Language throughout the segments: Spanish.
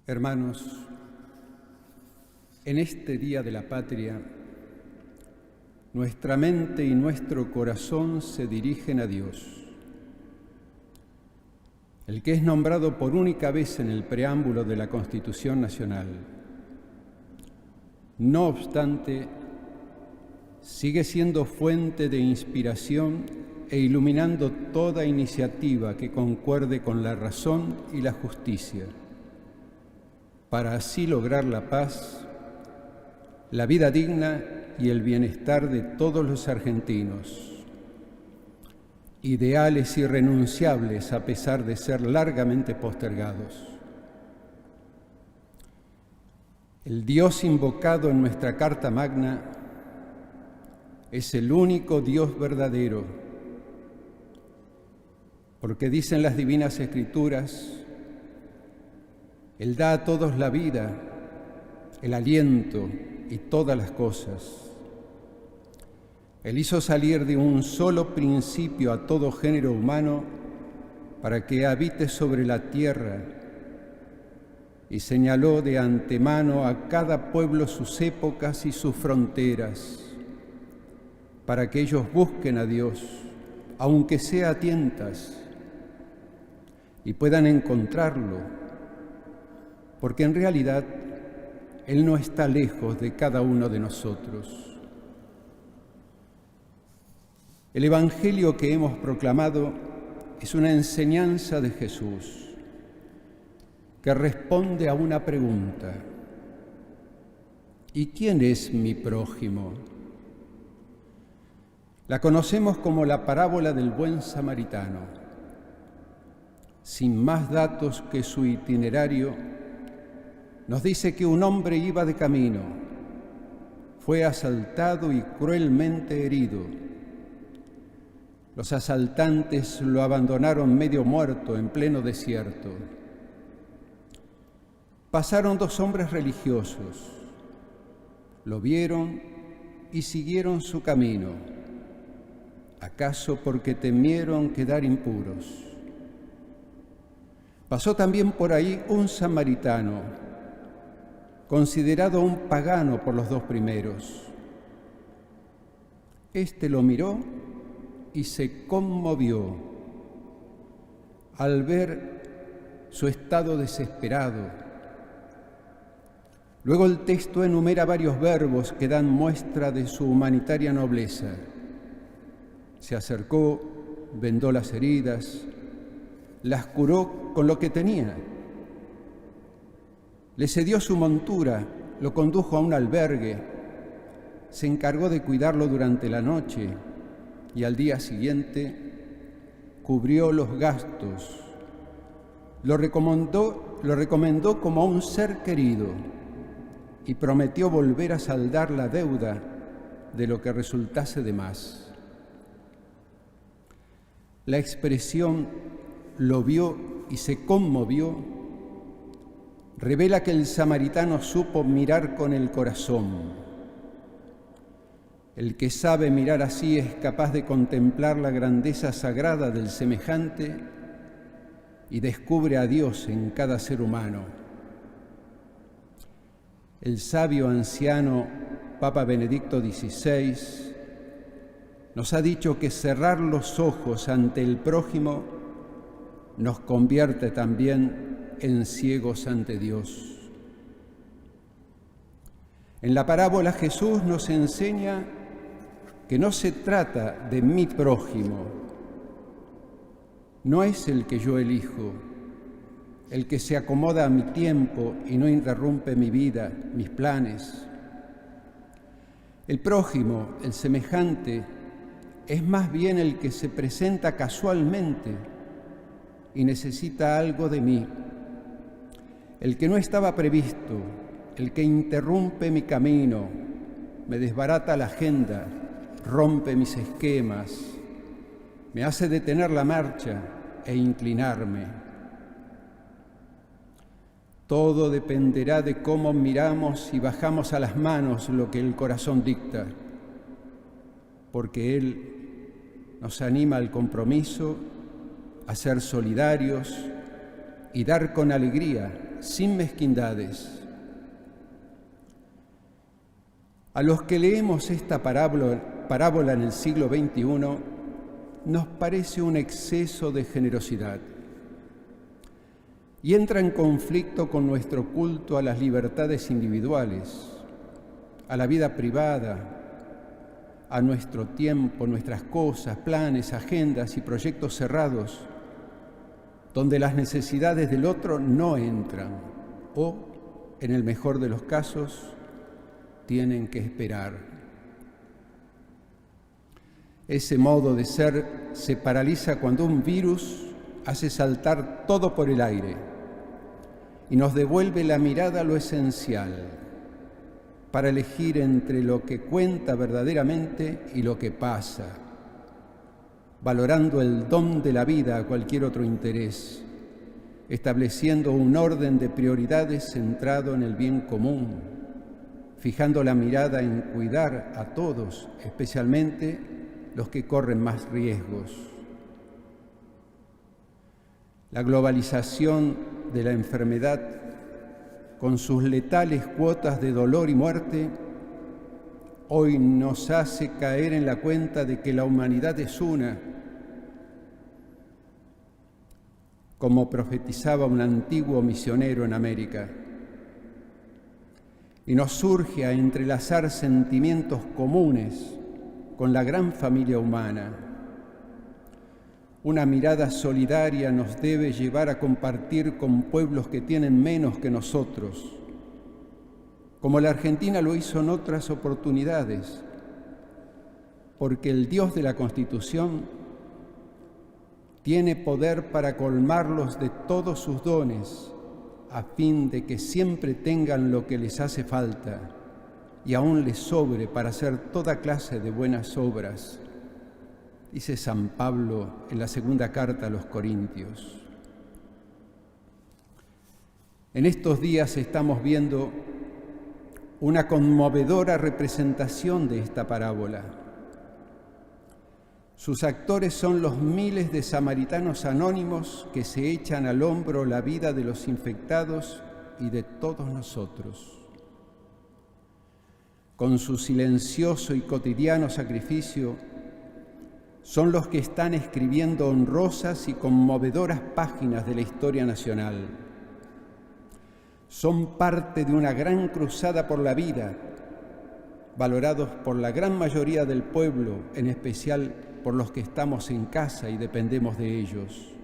Hermanos, en este Día de la Patria, nuestra mente y nuestro corazón se dirigen a Dios, el que es nombrado por única vez en el preámbulo de la Constitución Nacional. No obstante, sigue siendo fuente de inspiración e iluminando toda iniciativa que concuerde con la razón y la justicia, para así lograr la paz, la vida digna y el bienestar de todos los argentinos, ideales irrenunciables a pesar de ser largamente postergados. El Dios invocado en nuestra Carta Magna es el único Dios verdadero, porque dicen las Divinas Escrituras: Él da a todos la vida, el aliento y todas las cosas. Él hizo salir de un solo principio a todo género humano para que habite sobre la tierra, y señaló de antemano a cada pueblo sus épocas y sus fronteras, para que ellos busquen a Dios, aunque sea a tientas, y puedan encontrarlo, porque en realidad Él no está lejos de cada uno de nosotros. El Evangelio que hemos proclamado es una enseñanza de Jesús que responde a una pregunta: ¿y quién es mi prójimo? La conocemos como la parábola del buen samaritano. Sin más datos que su itinerario, nos dice que un hombre iba de camino, fue asaltado y cruelmente herido. Los asaltantes lo abandonaron medio muerto en pleno desierto. Pasaron dos hombres religiosos, lo vieron y siguieron su camino, acaso porque temieron quedar impuros. Pasó también por ahí un samaritano, considerado un pagano por los dos primeros. Este lo miró y se conmovió al ver su estado desesperado. Luego el texto enumera varios verbos que dan muestra de su humanitaria nobleza. Se acercó, vendó las heridas, las curó con lo que tenía. Le cedió su montura, lo condujo a un albergue, se encargó de cuidarlo durante la noche y al día siguiente cubrió los gastos. Lo recomendó como a un ser querido y prometió volver a saldar la deuda de lo que resultase de más. La expresión "lo vio y se conmovió" revela que el samaritano supo mirar con el corazón. El que sabe mirar así es capaz de contemplar la grandeza sagrada del semejante y descubre a Dios en cada ser humano. El sabio anciano Papa Benedicto XVI nos ha dicho que cerrar los ojos ante el prójimo nos convierte también en ciegos ante Dios. En la parábola Jesús nos enseña que no se trata de mi prójimo, no es el que yo elijo, el que se acomoda a mi tiempo y no interrumpe mi vida, mis planes. El prójimo, el semejante, es más bien el que se presenta casualmente y necesita algo de mí, el que no estaba previsto, el que interrumpe mi camino, me desbarata la agenda, rompe mis esquemas, me hace detener la marcha e inclinarme. Todo dependerá de cómo miramos y bajamos a las manos lo que el corazón dicta, porque Él nos anima al compromiso, a ser solidarios y dar con alegría sin mezquindades. A los que leemos esta parábola en el siglo XXI, nos parece un exceso de generosidad y entra en conflicto con nuestro culto a las libertades individuales, a la vida privada, a nuestro tiempo, nuestras cosas, planes, agendas y proyectos cerrados, donde las necesidades del otro no entran o, en el mejor de los casos, tienen que esperar. Ese modo de ser se paraliza cuando un virus hace saltar todo por el aire y nos devuelve la mirada a lo esencial para elegir entre lo que cuenta verdaderamente y lo que pasa, valorando el don de la vida a cualquier otro interés, estableciendo un orden de prioridades centrado en el bien común, fijando la mirada en cuidar a todos, especialmente los que corren más riesgos. La globalización de la enfermedad, con sus letales cuotas de dolor y muerte, hoy nos hace caer en la cuenta de que la humanidad es una, como profetizaba un antiguo misionero en América, y nos urge a entrelazar sentimientos comunes con la gran familia humana. Una mirada solidaria nos debe llevar a compartir con pueblos que tienen menos que nosotros, como la Argentina lo hizo en otras oportunidades, porque el Dios de la Constitución tiene poder para colmarlos de todos sus dones, a fin de que siempre tengan lo que les hace falta y aún les sobre para hacer toda clase de buenas obras, dice San Pablo en la segunda carta a los Corintios. En estos días estamos viendo una conmovedora representación de esta parábola. Sus actores son los miles de samaritanos anónimos que se echan al hombro la vida de los infectados y de todos nosotros. Con su silencioso y cotidiano sacrificio, son los que están escribiendo honrosas y conmovedoras páginas de la historia nacional. Son parte de una gran cruzada por la vida, valorados por la gran mayoría del pueblo, en especial por los que estamos en casa y dependemos de ellos,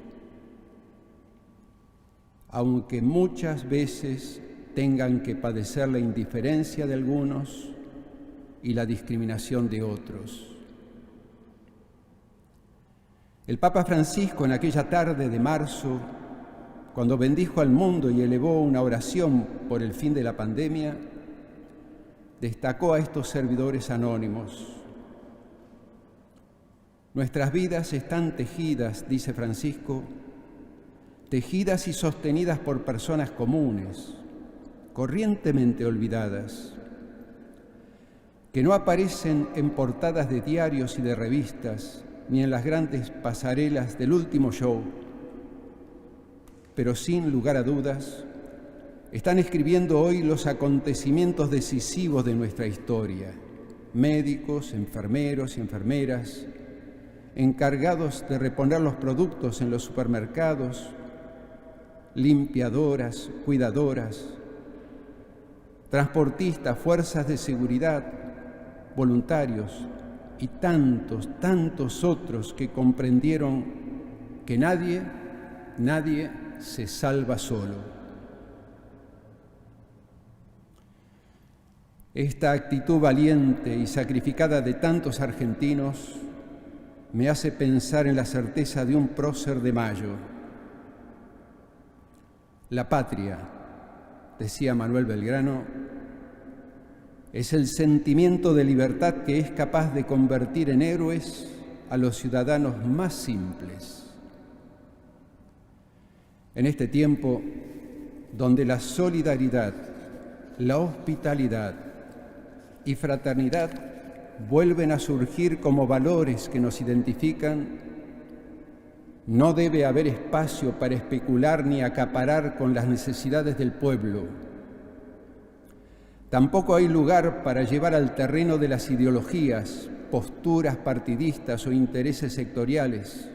aunque muchas veces tengan que padecer la indiferencia de algunos y la discriminación de otros. El Papa Francisco, en aquella tarde de marzo, cuando bendijo al mundo y elevó una oración por el fin de la pandemia, destacó a estos servidores anónimos. Nuestras vidas están tejidas, dice Francisco, tejidas y sostenidas por personas comunes, corrientemente olvidadas, que no aparecen en portadas de diarios y de revistas, ni en las grandes pasarelas del último show, pero sin lugar a dudas, están escribiendo hoy los acontecimientos decisivos de nuestra historia. Médicos, enfermeros y enfermeras, encargados de reponer los productos en los supermercados, limpiadoras, cuidadoras, transportistas, fuerzas de seguridad, voluntarios y tantos otros que comprendieron que nadie se salva solo. Esta actitud valiente y sacrificada de tantos argentinos me hace pensar en la certeza de un prócer de Mayo. La patria, decía Manuel Belgrano, es el sentimiento de libertad que es capaz de convertir en héroes a los ciudadanos más simples. En este tiempo donde la solidaridad, la hospitalidad y fraternidad vuelven a surgir como valores que nos identifican, No debe haber espacio para especular ni acaparar con las necesidades del pueblo. Tampoco hay lugar para llevar al terreno de las ideologías, posturas partidistas o intereses sectoriales,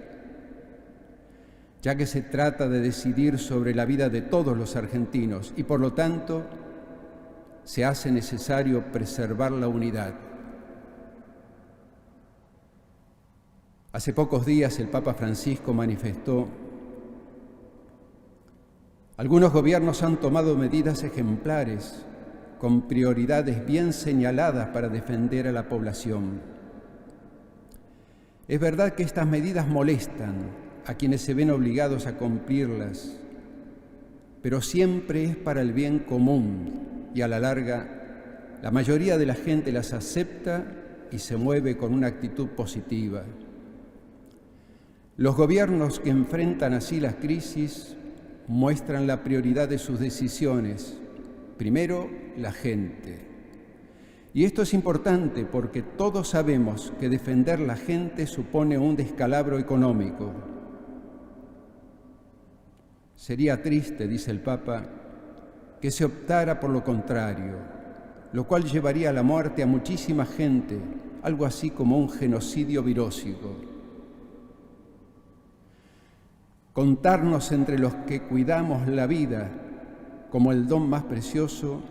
ya que se trata de decidir sobre la vida de todos los argentinos y, por lo tanto, se hace necesario preservar la unidad. Hace pocos días el Papa Francisco manifestó: algunos gobiernos han tomado medidas ejemplares con prioridades bien señaladas para defender a la población. Es verdad que estas medidas molestan a quienes se ven obligados a cumplirlas, pero siempre es para el bien común y a la larga la mayoría de la gente las acepta y se mueve con una actitud positiva. Los gobiernos que enfrentan así las crisis muestran la prioridad de sus decisiones. Primero, la gente. Y esto es importante porque todos sabemos que defender la gente supone un descalabro económico. Sería triste, dice el Papa, que se optara por lo contrario, lo cual llevaría a la muerte a muchísima gente, algo así como un genocidio virósico. Contarnos entre los que cuidamos la vida como el don más precioso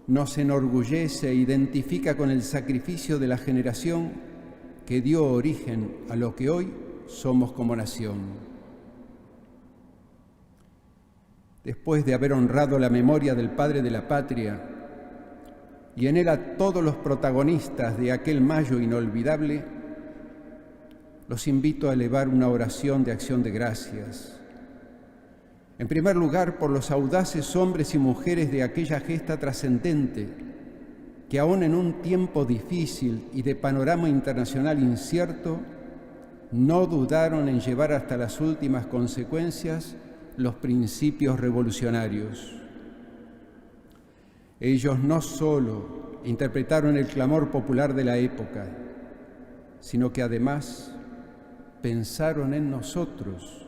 nos enorgullece e identifica con el sacrificio de la generación que dio origen a lo que hoy somos como nación. Después de haber honrado la memoria del Padre de la Patria y en él a todos los protagonistas de aquel mayo inolvidable, los invito a elevar una oración de acción de gracias. En primer lugar, por los audaces hombres y mujeres de aquella gesta trascendente, que aún en un tiempo difícil y de panorama internacional incierto, no dudaron en llevar hasta las últimas consecuencias los principios revolucionarios. Ellos no solo interpretaron el clamor popular de la época, sino que además pensaron en nosotros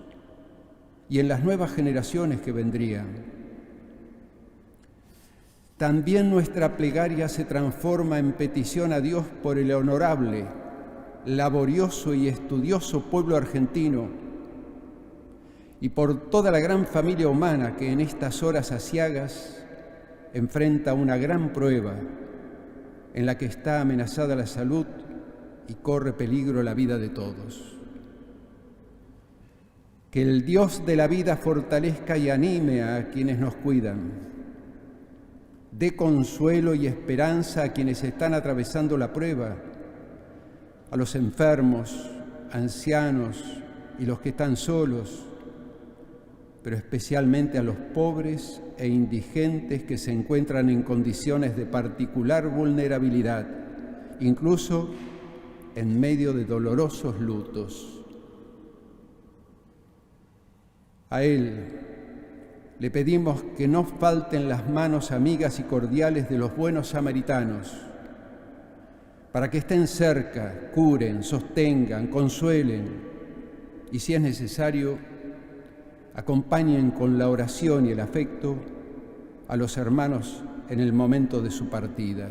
y en las nuevas generaciones que vendrían. También nuestra plegaria se transforma en petición a Dios por el honorable, laborioso y estudioso pueblo argentino y por toda la gran familia humana que en estas horas aciagas enfrenta una gran prueba en la que está amenazada la salud y corre peligro la vida de todos. Que el Dios de la vida fortalezca y anime a quienes nos cuidan, dé consuelo y esperanza a quienes están atravesando la prueba, a los enfermos, ancianos y los que están solos, pero especialmente a los pobres e indigentes que se encuentran en condiciones de particular vulnerabilidad, incluso en medio de dolorosos lutos. A Él le pedimos que no falten las manos amigas y cordiales de los buenos samaritanos, para que estén cerca, curen, sostengan, consuelen y, si es necesario, acompañen con la oración y el afecto a los hermanos en el momento de su partida.